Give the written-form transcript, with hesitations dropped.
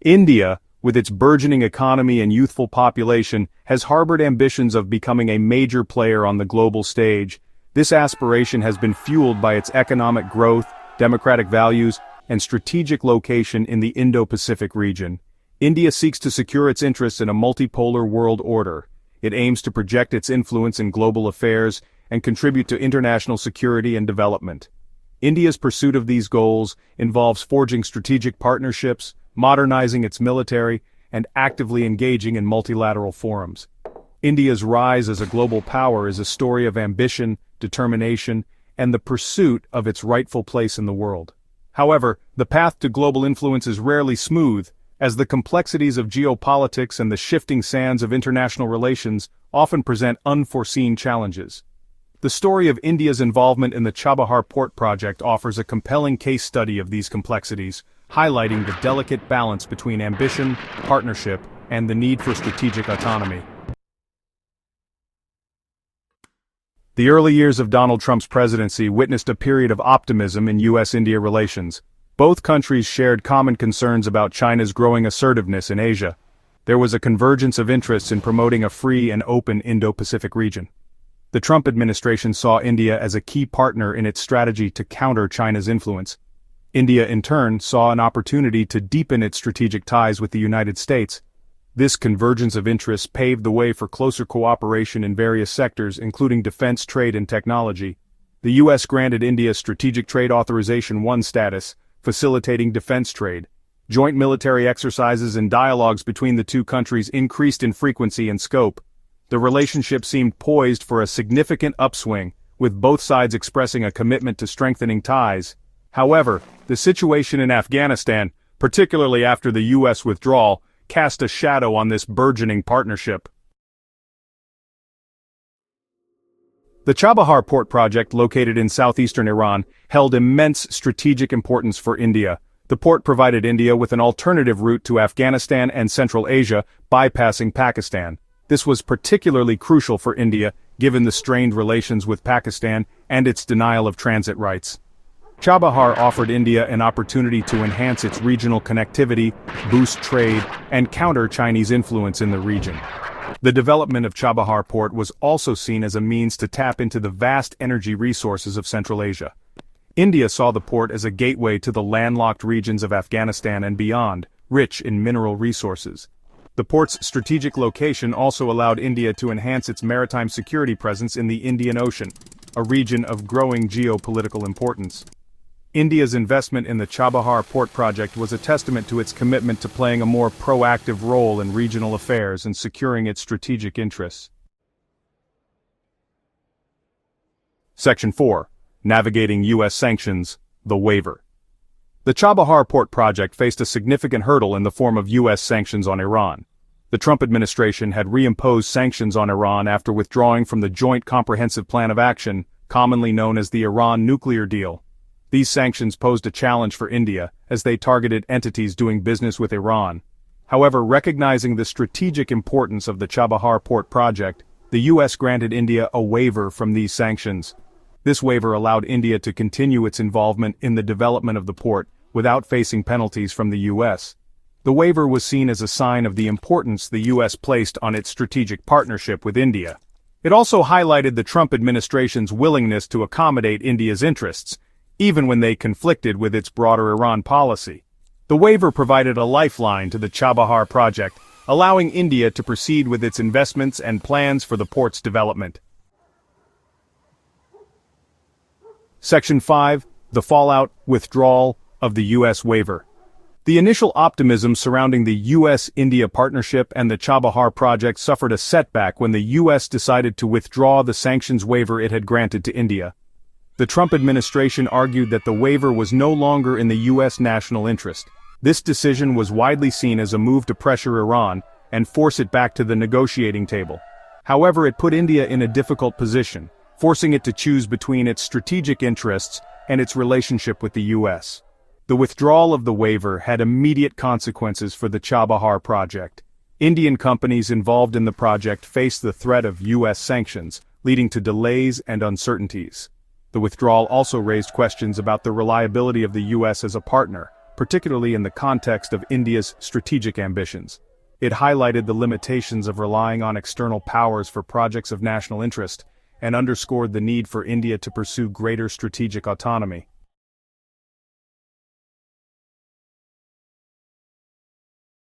India, with its burgeoning economy and youthful population, has harbored ambitions of becoming a major player on the global stage. This aspiration has been fueled by its economic growth, democratic values, and strategic location in the Indo-Pacific region. India seeks to secure its interests in a multipolar world order. It aims to project its influence in global affairs and contribute to international security and development. India's pursuit of these goals involves forging strategic partnerships, modernizing its military, and actively engaging in multilateral forums. India's rise as a global power is a story of ambition, determination, and the pursuit of its rightful place in the world. However, the path to global influence is rarely smooth, as the complexities of geopolitics and the shifting sands of international relations often present unforeseen challenges. The story of India's involvement in the Chabahar Port project offers a compelling case study of these complexities, highlighting the delicate balance between ambition, partnership, and the need for strategic autonomy. The early years of Donald Trump's presidency witnessed a period of optimism in U.S.-India relations. Both countries shared common concerns about China's growing assertiveness in Asia. There was a convergence of interests in promoting a free and open Indo-Pacific region. The Trump administration saw India as a key partner in its strategy to counter China's influence. India, in turn, saw an opportunity to deepen its strategic ties with the United States. This convergence of interests paved the way for closer cooperation in various sectors, including defense, trade, and technology. The U.S. granted India Strategic Trade Authorization I status, facilitating defense trade. Joint military exercises and dialogues between the two countries increased in frequency and scope. The relationship seemed poised for a significant upswing, with both sides expressing a commitment to strengthening ties. However, the situation in Afghanistan, particularly after the U.S. withdrawal, cast a shadow on this burgeoning partnership. The Chabahar Port project, located in southeastern Iran, held immense strategic importance for India. The port provided India with an alternative route to Afghanistan and Central Asia, bypassing Pakistan. This was particularly crucial for India, given the strained relations with Pakistan and its denial of transit rights. Chabahar offered India an opportunity to enhance its regional connectivity, boost trade, and counter Chinese influence in the region. The development of Chabahar Port was also seen as a means to tap into the vast energy resources of Central Asia. India saw the port as a gateway to the landlocked regions of Afghanistan and beyond, rich in mineral resources. The port's strategic location also allowed India to enhance its maritime security presence in the Indian Ocean, a region of growing geopolitical importance. India's investment in the Chabahar Port project was a testament to its commitment to playing a more proactive role in regional affairs and securing its strategic interests. Section 4. Navigating U.S. Sanctions, the Waiver. The Chabahar Port project faced a significant hurdle in the form of U.S. sanctions on Iran. The Trump administration had reimposed sanctions on Iran after withdrawing from the Joint Comprehensive Plan of Action, commonly known as the Iran nuclear deal. These sanctions posed a challenge for India, as they targeted entities doing business with Iran. However, recognizing the strategic importance of the Chabahar Port project, the U.S. granted India a waiver from these sanctions. This waiver allowed India to continue its involvement in the development of the port without facing penalties from the U.S. The waiver was seen as a sign of the importance the U.S. placed on its strategic partnership with India. It also highlighted the Trump administration's willingness to accommodate India's interests, even when they conflicted with its broader Iran policy. The waiver provided a lifeline to the Chabahar project, allowing India to proceed with its investments and plans for the port's development. Section 5. The fallout, withdrawal of the U.S. waiver. The initial optimism surrounding the U.S.-India partnership and the Chabahar project suffered a setback when the U.S. decided to withdraw the sanctions waiver it had granted to India. The Trump administration argued that the waiver was no longer in the U.S. national interest. This decision was widely seen as a move to pressure Iran and force it back to the negotiating table. However, it put India in a difficult position, forcing it to choose between its strategic interests and its relationship with the U.S. The withdrawal of the waiver had immediate consequences for the Chabahar project. Indian companies involved in the project faced the threat of U.S. sanctions, leading to delays and uncertainties. The withdrawal also raised questions about the reliability of the U.S. as a partner, particularly in the context of India's strategic ambitions. It highlighted the limitations of relying on external powers for projects of national interest, and underscored the need for India to pursue greater strategic autonomy.